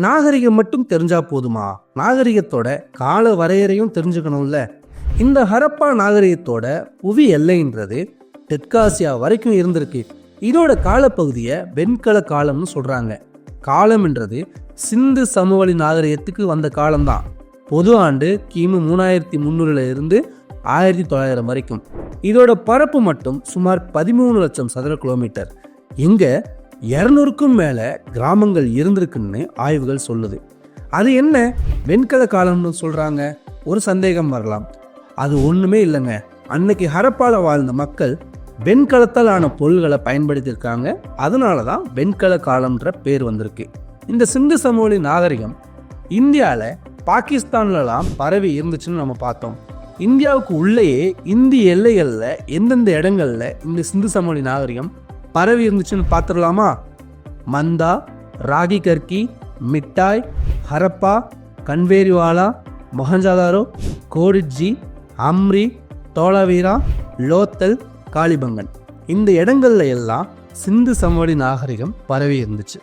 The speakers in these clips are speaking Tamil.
நாகரிகம் மட்டும் தெரிஞ்சா போதுமா? நாகரிகத்தோட கால வரையறையும் தெரிஞ்சுக்கணும்ல. இந்த ஹரப்பா நாகரிகத்தோட புவி எல்லைன்றது தெற்காசியா வரைக்கும் இருந்திருக்கு. இதோட காலப்பகுதியை வெண்கல காலம்னு சொல்றாங்க. காலம்ன்றது சிந்து சமவெளி நாகரிகத்துக்கு வந்த காலம்தான். பொது ஆண்டு கிமு 3300 இருந்து 1900 வரைக்கும். இதோட பரப்பு மட்டும் சுமார் 13 லட்சம் சதுர கிலோமீட்டர். இங்க 200க்கும் மேல கிராமங்கள் இருந்திருக்குன்னு ஆய்வுகள் சொல்லுது. அது என்ன வெண்கல காலம்னு சொல்றாங்க? ஒரு சந்தேகம் வரலாம். அது ஒண்ணுமே இல்லைங்க. அன்னைக்கு ஹரப்பால வாழ்ந்த மக்கள் வெண்கலத்தால் ஆன பொருள்களை பயன்படுத்தியிருக்காங்க. அதனாலதான் வெண்கல காலம்ன்ற பேர் வந்திருக்கு. இந்த சிந்து சமவெளி நாகரிகம் இந்தியாவில் பாகிஸ்தான்லாம் பரவி இருந்துச்சுன்னு நம்ம பார்த்தோம். இந்தியாவுக்கு உள்ளேயே இந்திய எல்லைகளில் எந்தெந்த இடங்கள்ல இந்த சிந்து சமவெளி நாகரிகம் பரவி இருந்துச்சுன்னு பார்த்துடலாமா? மந்தா, ராகி கர்கி, மிட்டாய், ஹரப்பா, கன்வேரிவாலா, மொஹஞ்சதாரோ, கோடிட்ஜி, அம்ரி, தோலாவீரா, லோத்தல், காளிபங்கன். இந்த இடங்கள்ல எல்லாம் சிந்து சமவெளி நாகரிகம் பரவி இருந்துச்சு.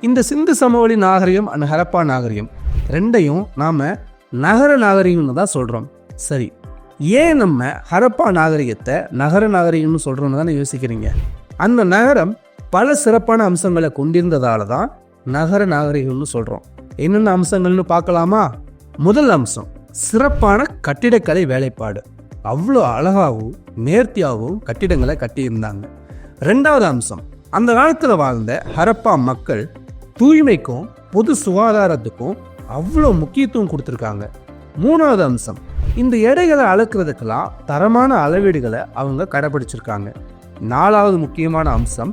இந்த சிந்து சமவெளி நாகரிகம் அண்ட் ஹரப்பா நாகரிகம் ரெண்டையும் நாம நகர நாகரிகம்னு தான் சொல்றோம். சரி, ஏன் நம்ம ஹரப்பா நாகரிகத்தை நகர நாகரிகம்னு சொல்றோம்னு தானே யோசிக்கிறீங்க? அந்த நகரம் பல சிறப்பான அம்சங்களை கொண்டிருந்ததால தான் நகர நாகரிகம்னு சொல்றோம். என்னென்ன அம்சங்கள்னு பார்க்கலாமா? முதல் அம்சம் சிறப்பான கட்டிடக்கலை வேலைப்பாடு. அவ்வளோ அழகாகவும் நேர்த்தியாகவும் கட்டிடங்களை கட்டியிருந்தாங்க. ரெண்டாவது அம்சம், அந்த காலத்தில் வாழ்ந்த ஹரப்பா மக்கள் தூய்மைக்கும் பொது சுகாதாரத்துக்கும் அவ்வளோ முக்கியத்துவம் கொடுத்துருக்காங்க. மூணாவது அம்சம், இந்த எடைகளை அளக்கிறதுக்கெல்லாம் தரமான அளவீடுகளை அவங்க கடைபிடிச்சிருக்காங்க. நாலாவது முக்கியமான அம்சம்,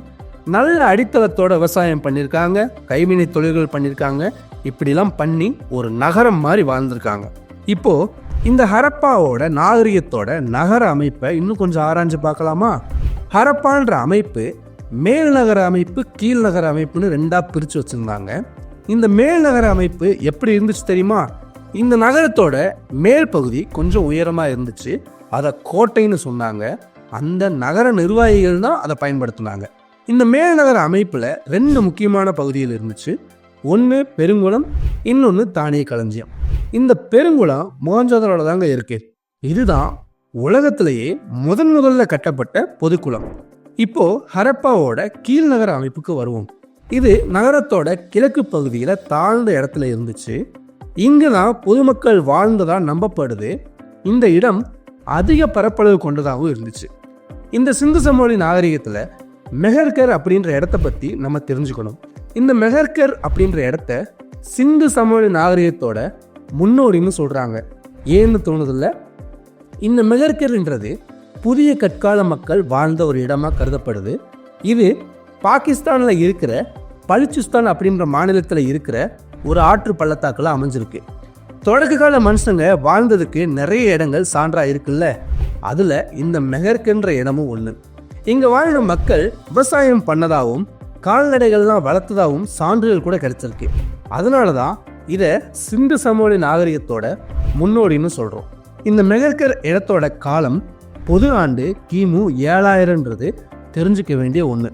நல்ல அடித்தளத்தோட விவசாயம் பண்ணியிருக்காங்க, கைவினை தொழில்கள் பண்ணியிருக்காங்க. இப்படிலாம் பண்ணி ஒரு நகரம் மாதிரி வாழ்ந்திருக்காங்க. இப்போ இந்த ஹரப்பாவோட நாகரிகத்தோட நகர அமைப்பை இன்னும் கொஞ்சம் ஆராய்ஞ்சு பார்க்கலாமா? ஹரப்பான்ற அமைப்பு மேல் நகர அமைப்பு, கீழ் நகர அமைப்புன்னு ரெண்டா பிரித்து வச்சுருந்தாங்க. இந்த மேல் நகர அமைப்பு எப்படி இருந்துச்சு தெரியுமா? இந்த நகரத்தோட மேல் பகுதி கொஞ்சம் உயரமாக இருந்துச்சு. அதை கோட்டைன்னு சொன்னாங்க. அந்த நகர நிர்வாகிகள் தான் அதை பயன்படுத்தினாங்க. இந்த மேல் நகர அமைப்பில் 2 முக்கியமான பகுதிகள் இருந்துச்சு. ஒன்று பெருங்குளம், இன்னொன்று தானிய களஞ்சியம். இந்த பெருங்குளம் மொஹஞ்சதாரோல தாங்க இருக்கு. இதுதான் உலகத்திலேயே முதல்ல கட்டப்பட்ட பொதுக்குளம். இப்போ ஹரப்பாவோட கீழ்நகர அமைப்புக்கு வருவோம். இது நகரத்தோட கிழக்கு பகுதியில தாழ்ந்த இடத்துல இருந்துச்சு. இங்குதான் பொதுமக்கள் வாழ்ந்ததா நம்பப்படுது. இந்த இடம் அதிக பரப்பளவு கொண்டதாகவும் இருந்துச்சு. இந்த சிந்து சமவெளி நாகரிகத்துல மெஹர்கர் அப்படின்ற இடத்த பத்தி நம்ம தெரிஞ்சுக்கணும். இந்த மெஹர்கர் அப்படின்ற இடத்த சிந்து சமவெளி நாகரிகத்தோட முன்னோடின்னு சொல்றாங்க. ஏன்னு தோணுதில்ல? இந்த மெஹர்கர்ன்றது புதிய கற்கால மக்கள் வாழ்ந்த ஒரு இடமா கருதப்படுது. இது பாகிஸ்தான்ல இருக்கிற பலுச்சிஸ்தான் அப்படின்ற மாநிலத்தில் இருக்கிற ஒரு ஆற்று பள்ளத்தாக்குல அமைஞ்சிருக்கு. தொடக்க கால மனுஷங்க வாழ்ந்ததுக்கு நிறைய இடங்கள் சான்றா இருக்குல்ல. அதுல இந்த மெஹர்கர்ன்ற இடமும் ஒண்ணு. இங்க வாழ்ந்த மக்கள் விவசாயம் பண்ணதாகவும் கால்நடைகள்லாம் வளர்த்ததாகவும் சான்றுகள் கூட கிடைச்சிருக்கு. அதனாலதான் இதை சிந்து சமவெளி நாகரிகத்தோட முன்னோடின்னு சொல்றோம். இந்த மெஹர்கர் இடத்தோட காலம் பொது ஆண்டு கிமு 7000ன்றது தெரிஞ்சுக்க வேண்டிய ஒன்று.